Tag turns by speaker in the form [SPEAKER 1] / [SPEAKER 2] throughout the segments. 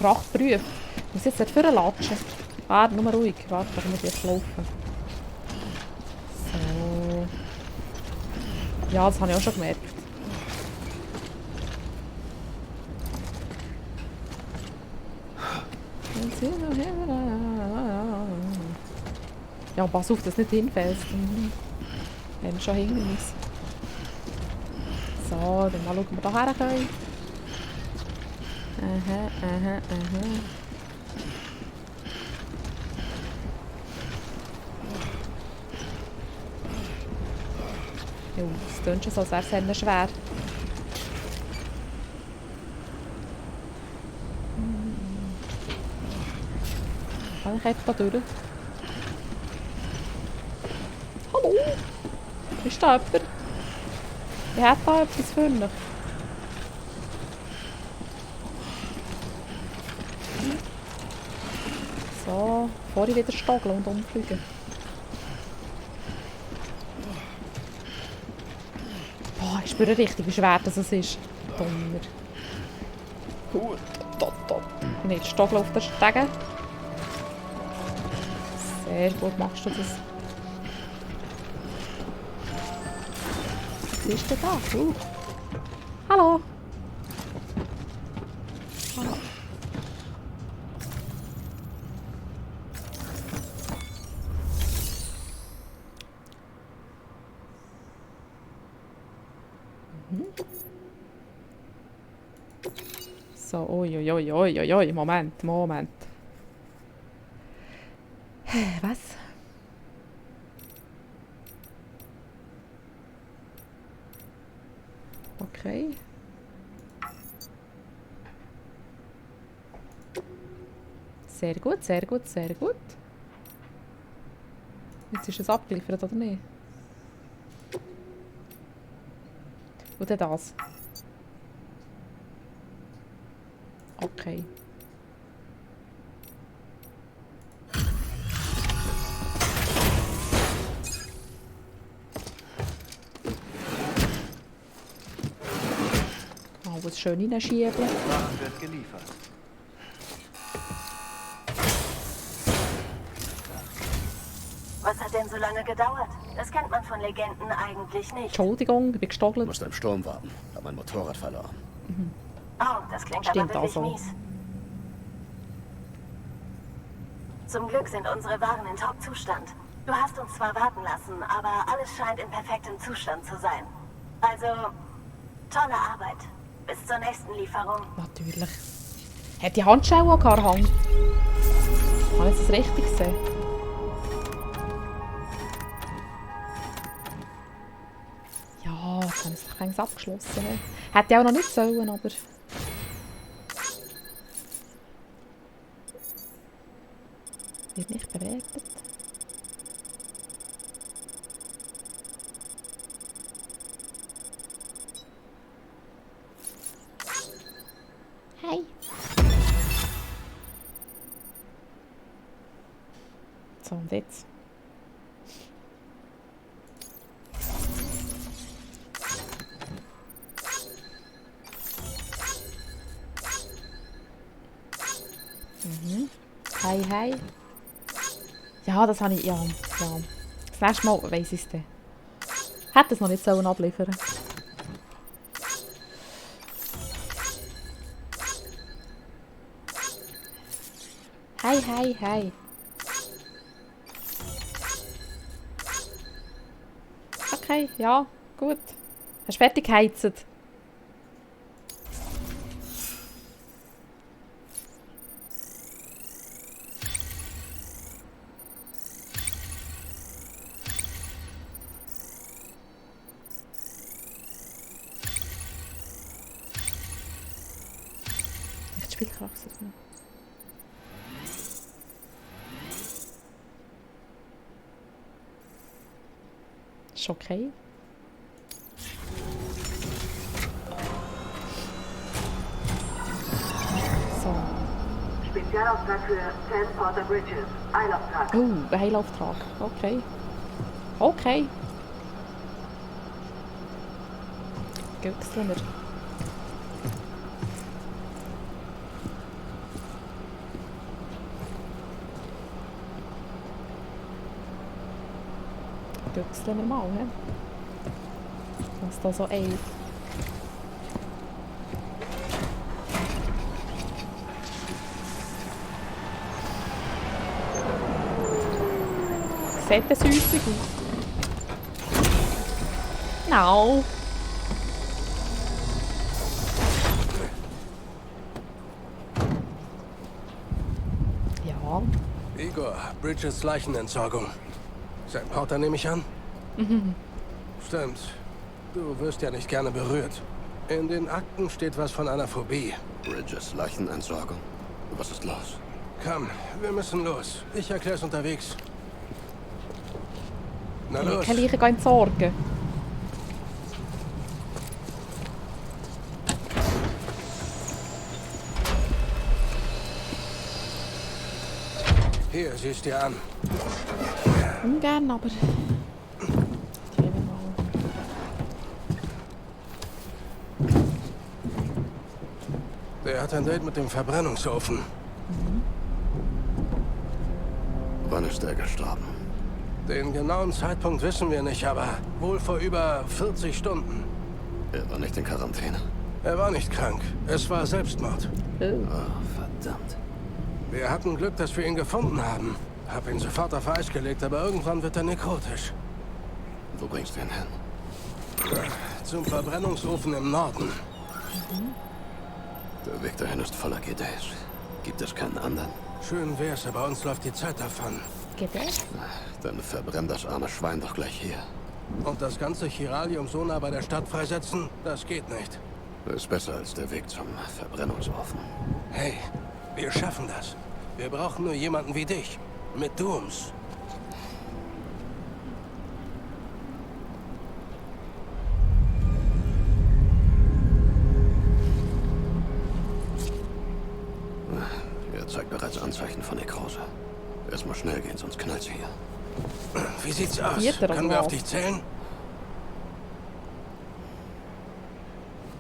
[SPEAKER 1] Frachtprüf. Ich muss jetzt dort vorlatschen. Warte, nur ruhig. Warte, ich muss jetzt laufen. So. Ja, das habe ich auch schon gemerkt. Ja, pass auf, dass du nicht hinfällst. Wir haben schon Hindernis. So, dann mal schauen, ob wir da her können. Aha. Jo, das klingt schon so, als wäre es sehr schwer. Kann ich einfach da durch? Hallo? Ist da jemand? Ich hätte da etwas für mich. So, bevor ich wieder stoggle und umfliege. Boah, ich spüre richtig, wie schwer das ist. Donner. Und jetzt stoggle auf der Stege. Sehr gut machst du das. Was ist denn da? Hallo! Hallo. So, oi, Moment. Was? Okay. Sehr gut. Jetzt ist es abgeliefert, oder nicht? Und dann das. Okay. Alles schön hineinschieben.
[SPEAKER 2] Waren wird geliefert.
[SPEAKER 3] Was hat denn so lange gedauert? Das kennt man von Legenden eigentlich nicht.
[SPEAKER 1] Entschuldigung, ich bin
[SPEAKER 4] Du
[SPEAKER 1] gestoggelt.
[SPEAKER 4] musst im Sturm warten. Hab mein Motorrad verloren.
[SPEAKER 3] Oh, das klingt
[SPEAKER 1] Stimmt
[SPEAKER 3] aber wirklich
[SPEAKER 1] also.
[SPEAKER 3] mies. Zum Glück sind unsere Waren in Top-Zustand. Du hast uns zwar warten lassen, aber alles scheint in perfektem Zustand zu sein. Also, tolle Arbeit. Bis zur nächsten Lieferung.
[SPEAKER 1] Natürlich. Hat die Handschuhe auch gehabt? Habe ich das richtig gesehen? Ja, jetzt habe ich es abgeschlossen. Hätte ich auch noch nicht sollen, aber... Wird nicht bewertet. Hey. So, und jetzt? Hi. Ja, das habe ich... Ja. Das nächste Mal weiss ich es dann. Hätte es noch nicht sollen abliefern. Hi. Okay, ja, gut. Hast du fertig geheizt? Ich die Spielkraft. Ist okay. So.
[SPEAKER 3] Spezialauftrag für 10 Porter Bridges. Eilauftrag.
[SPEAKER 1] Ein Heilauftrag. Okay. Göchseln wir. wechseln wir mal, ne? Was da so eilt. Sieht das süssig aus? No. Ja.
[SPEAKER 2] Igor, Bridges Leichenentsorgung. Sein Porter nehme ich an? Stimmt. Du wirst ja nicht gerne berührt. In den Akten steht was von einer Phobie.
[SPEAKER 4] Bridges Leichenentsorgung. Was ist los?
[SPEAKER 2] Komm, wir müssen los. Ich erklär's unterwegs. Na los.
[SPEAKER 1] Keine Leichen entsorgen.
[SPEAKER 2] Hier, siehst dir an.
[SPEAKER 1] Ungern, aber... Die nehmen wir mal.
[SPEAKER 2] Der hat ein Date mit dem Verbrennungsofen.
[SPEAKER 4] Wann ist er gestorben?
[SPEAKER 2] Den genauen Zeitpunkt wissen wir nicht, aber wohl vor über 40 Stunden.
[SPEAKER 4] Er war nicht in Quarantäne.
[SPEAKER 2] Er war nicht krank. Es war Selbstmord.
[SPEAKER 1] Oh.
[SPEAKER 4] Oh, verdammt.
[SPEAKER 2] Wir hatten Glück, dass wir ihn gefunden haben. Hab ihn sofort auf Eis gelegt, aber irgendwann wird er nekrotisch.
[SPEAKER 4] Wo bringst du ihn hin?
[SPEAKER 2] Zum Verbrennungsofen im Norden.
[SPEAKER 4] Der Weg dahin ist voller GDs. Gibt es keinen anderen?
[SPEAKER 2] Schön wär's, aber uns läuft die Zeit davon.
[SPEAKER 1] Geht das?
[SPEAKER 4] Dann verbrennt das arme Schwein doch gleich hier.
[SPEAKER 2] Und das ganze Chiralium so nah bei der Stadt freisetzen? Das geht nicht.
[SPEAKER 4] Das ist besser als der Weg zum Verbrennungsofen.
[SPEAKER 2] Hey, wir schaffen das. Wir brauchen nur jemanden wie dich. Mit Dooms.
[SPEAKER 4] Er zeigt bereits Anzeichen von Nekrose. Es muss schnell gehen, sonst knallt sie hier.
[SPEAKER 2] Wie sieht's aus?
[SPEAKER 1] Hier drauf.
[SPEAKER 2] Können wir auf dich zählen?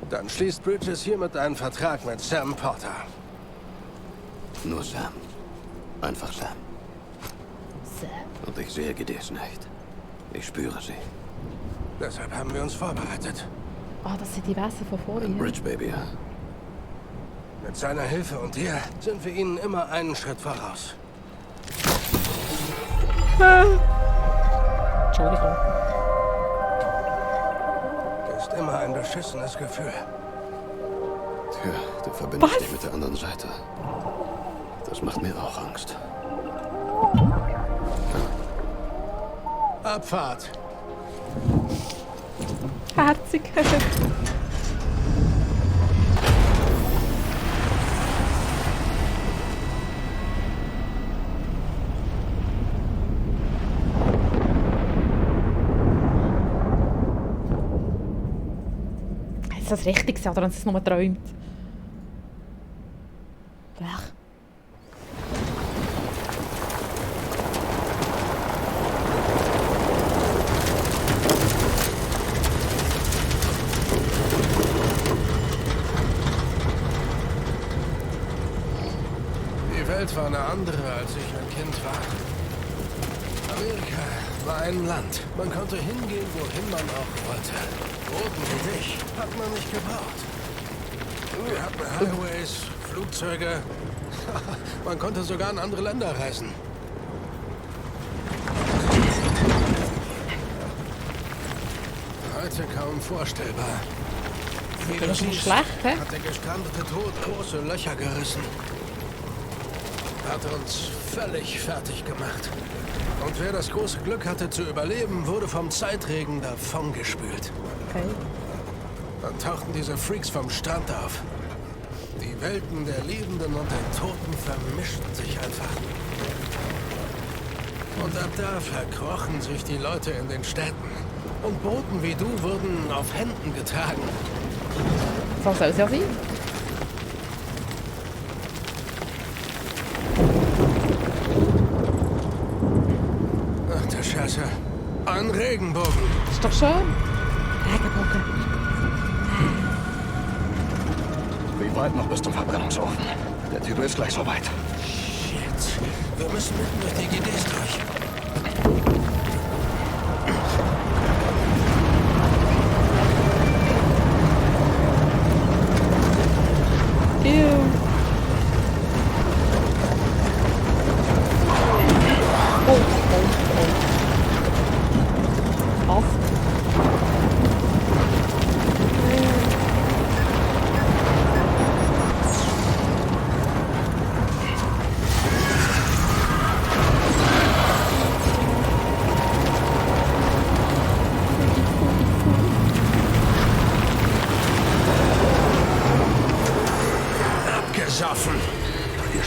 [SPEAKER 2] Dann schließt Bridges hiermit einen Vertrag mit Sam Porter.
[SPEAKER 4] Nur Sam. Einfach Sam.
[SPEAKER 1] So.
[SPEAKER 4] Und ich sehe GDs nicht. Ich spüre sie.
[SPEAKER 2] Deshalb haben wir uns vorbereitet.
[SPEAKER 1] Ah, das sind die Wässer von
[SPEAKER 4] Ein
[SPEAKER 1] vorhin.
[SPEAKER 4] Bridge Baby, ja?
[SPEAKER 2] Mit seiner Hilfe und dir sind wir ihnen immer einen Schritt voraus.
[SPEAKER 1] Entschuldigung.
[SPEAKER 2] Ist immer ein beschissenes Gefühl.
[SPEAKER 4] Tja, du verbindest
[SPEAKER 1] Was?
[SPEAKER 4] dich mit der anderen Seite. Das macht mir auch Angst.
[SPEAKER 2] Abfahrt.
[SPEAKER 1] Herzig. Ist das richtig gewesen, oder haben sie es nur geträumt? Blech.
[SPEAKER 2] Die Welt war eine andere, als ich ein Kind war. Amerika war ein Land. Man konnte hingehen, wohin man auch wollte. Roten wie dich hat man nicht gebraucht. Wir hatten Highways, Flugzeuge. Man konnte sogar in andere Länder reisen. Heute kaum vorstellbar. Wie du
[SPEAKER 1] Das ist
[SPEAKER 2] siehst,
[SPEAKER 1] schlecht, hä?
[SPEAKER 2] hat der gestrandete Tod große Löcher gerissen. Hat uns völlig fertig gemacht. Und wer das große Glück hatte zu überleben, wurde vom Zeitregen davongespült.
[SPEAKER 1] Okay.
[SPEAKER 2] Dann tauchten diese Freaks vom Strand auf. Die Welten der Lebenden und der Toten vermischten sich einfach. Und ab da verkrochen sich die Leute in den Städten. Und Boten wie du wurden auf Händen getragen.
[SPEAKER 1] So soll es ja sein.
[SPEAKER 2] Ach der Scheiße. Ein Regenbogen.
[SPEAKER 1] Ist doch schön. Regenbogen.
[SPEAKER 4] Wie weit noch bis zum Verbrennungsofen? Der Typ ist gleich so weit.
[SPEAKER 2] Shit. Wir müssen mitten durch die GDs durch.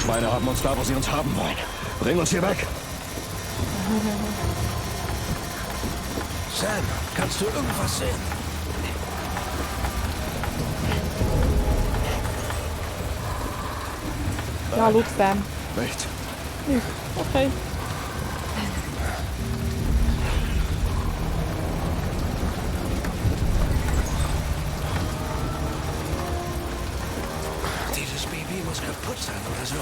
[SPEAKER 5] Schweine haben uns da, wo sie uns haben wollen. Bring uns hier weg.
[SPEAKER 2] Sam, kannst du irgendwas sehen?
[SPEAKER 1] Ja, schau, Sam.
[SPEAKER 5] Nicht.
[SPEAKER 1] Okay.
[SPEAKER 2] Dieses Baby muss kaputt sein oder so.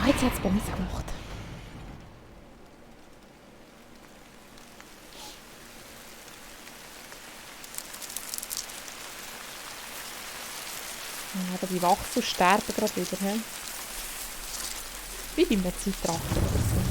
[SPEAKER 1] Jetzt hat es bei mir gemacht. Ja, aber die Wachsen sterben gerade wieder. He? Wie beim Zeitrachter oder so.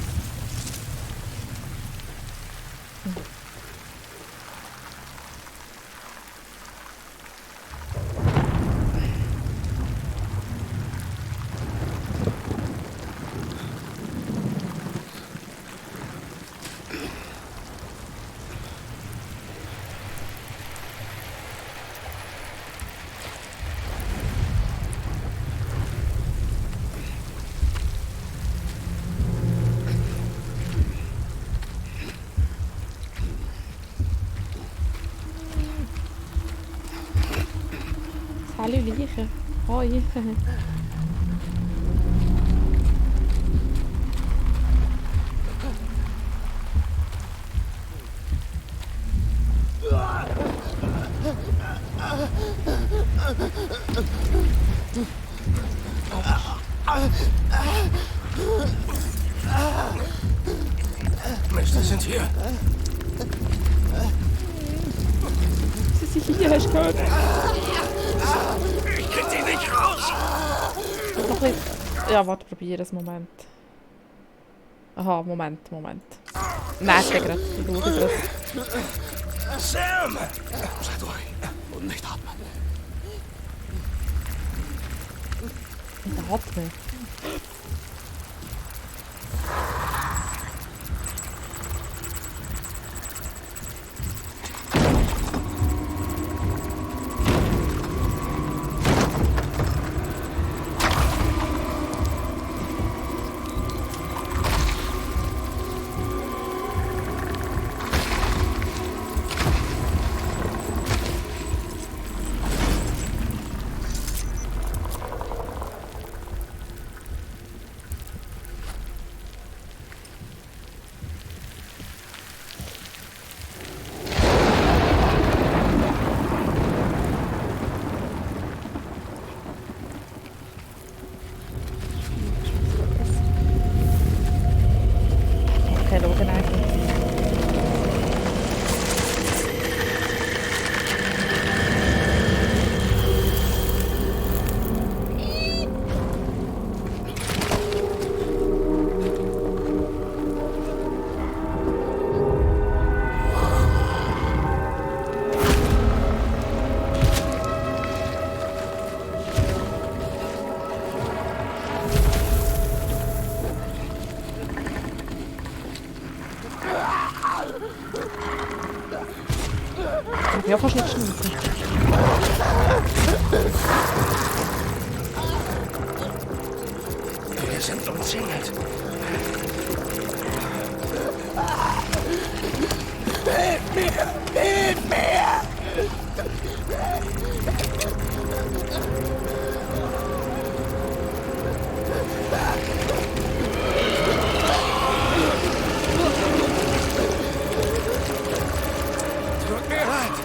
[SPEAKER 1] Hallo Leichen. Hoi.
[SPEAKER 2] Mensch, das sind hier.
[SPEAKER 1] Sie sind hier, hast du gehört?
[SPEAKER 2] Ich krieg die nicht raus.
[SPEAKER 1] Noch ein bisschen. Ja, warte, probiere es. Moment. Aha, Moment. Nein, ich gerade. Ich schaue gerade.
[SPEAKER 2] Sam!
[SPEAKER 4] Seid ruhig und nicht atmen.
[SPEAKER 1] Und atmen. Okay, schauen einfach. Ich kann fast nicht schnaufen.
[SPEAKER 2] Wir sind umzingelt. Hilf mir! Tut mir leid.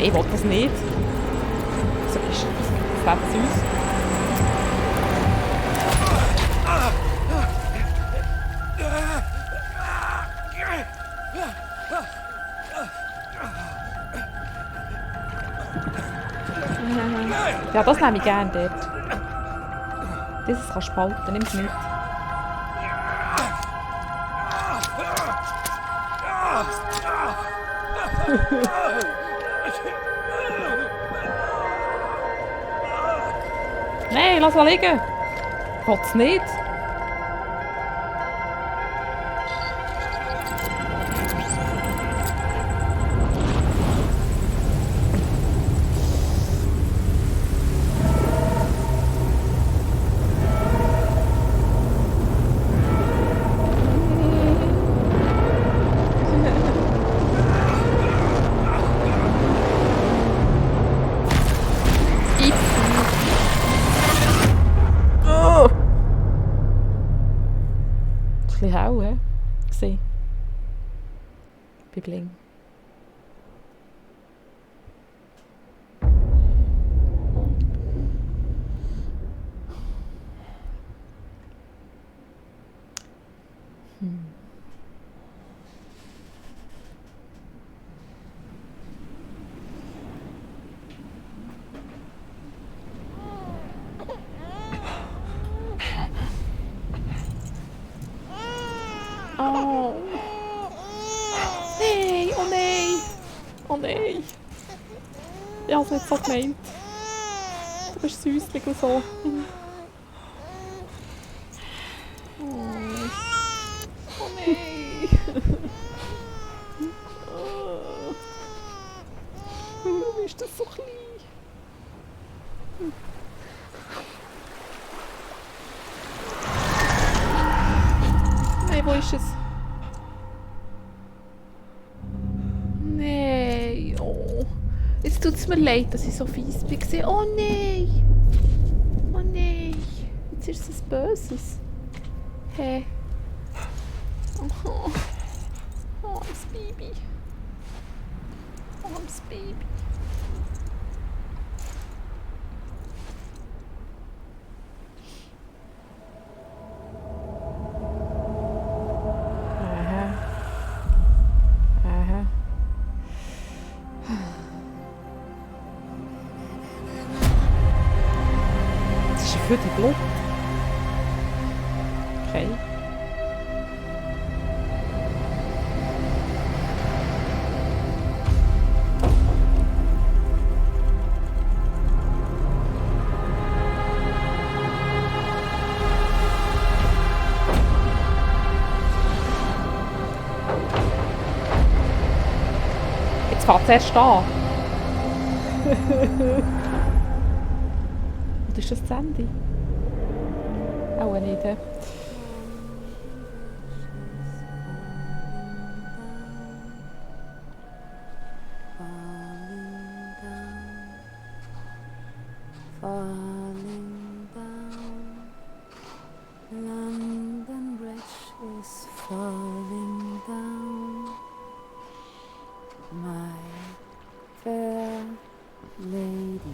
[SPEAKER 1] Nein, ich will das nicht. So ist das Leben süß. Ja, das nehme ich gerne dort. Dieses kannst du behalten, nimm es mit. Nein, lass mal liegen. Will's nicht? Ein bisschen hell, hä? Gesehen. Bei Bling. Oh. Nein, oh nein. Oh nein. Ich habe es nicht so gemeint. Du bist süßlich und so. Oh, oh nein. Warum ist das so klein? Nein, wo ist es? Nein, oh. Jetzt tut es mir leid, dass ich so fies war. Oh nein! Oh nein! Jetzt ist es Böses. Hey. Oh, armes Baby. Armes Baby. Für die Blut. Okay. Jetzt fährt es erst an. Und ist das Ende? Auch nicht.
[SPEAKER 6] Falling down, London Bridge is falling down, my fair lady.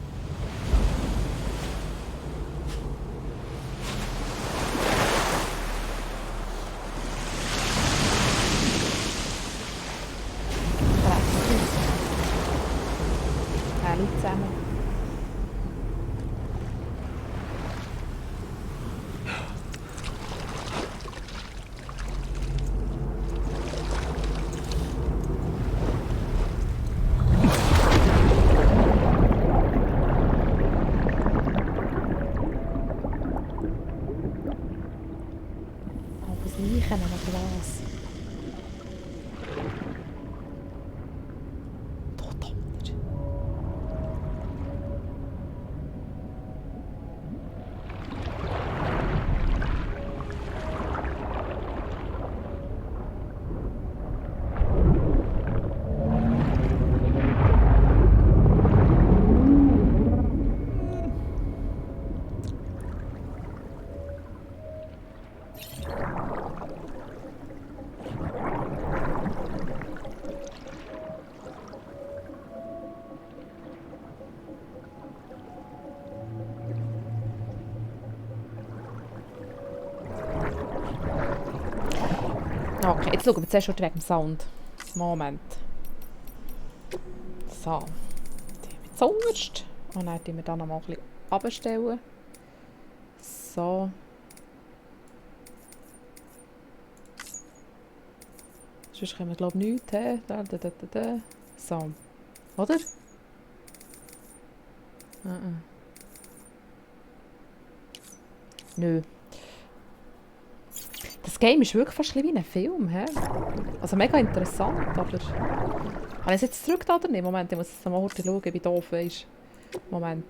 [SPEAKER 1] Alle zusammen. Aber das Leichen an einem Glas. Okay, jetzt schauen wir zuerst schon wegen dem Sound. Moment. So. Die haben wir zuunterst. Und dann tun wir da noch mal ein bisschen runterstellen. So. Sonst können wir glaube ich nichts. So. Oder? Nö. Das Game ist wirklich fast wie ein Film, hä? Also mega interessant, aber... Habe ich es jetzt zurück oder nicht? Moment, ich muss jetzt mal schauen, wie doof ist. Moment.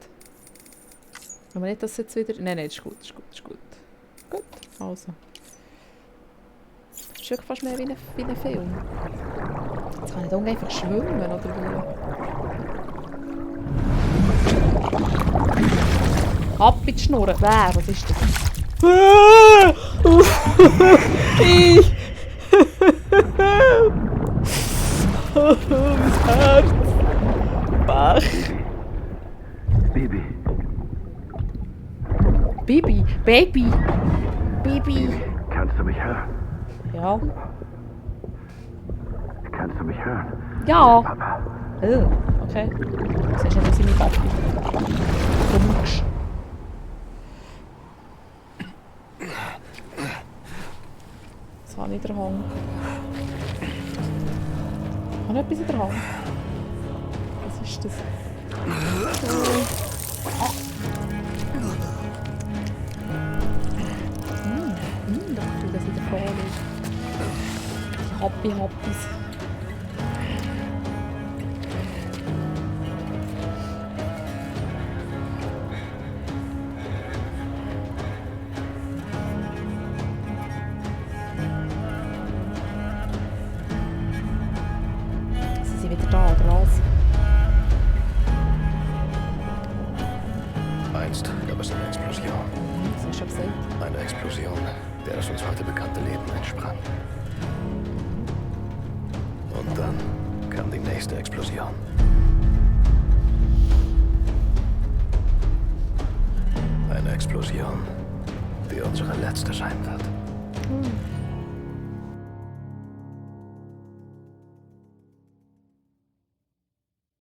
[SPEAKER 1] Wenn wir nicht das jetzt wieder... Nein, ist gut, ist gut, ist gut. Gut, also. Das ist wirklich fast mehr wie ein Film. Jetzt kann ich da einfach schwimmen, oder wie? Ab in die Schnur. Wer? Was ist das? Mein Herz. Bach.
[SPEAKER 4] Bibi.
[SPEAKER 1] Bibi. Baby. Bibi.
[SPEAKER 4] Kannst du mich hören?
[SPEAKER 1] Ja.
[SPEAKER 4] Kannst du mich hören?
[SPEAKER 1] Ja.
[SPEAKER 4] Papa.
[SPEAKER 1] Okay. Du siehst nicht, dass ich mich Papi. Dummst. Was habe ich in der Hand? Habe ich etwas in der Hand? Was ist das? Da tue das in der Frage. Die Happis. Sie sind wieder da, oder was?
[SPEAKER 4] Einst gab es eine Explosion.
[SPEAKER 1] Das hast du schon gesagt.
[SPEAKER 4] Eine Explosion, der das uns heute bekannte Leben entsprang. Und dann kam die nächste Explosion. Eine Explosion, die unsere letzte sein wird.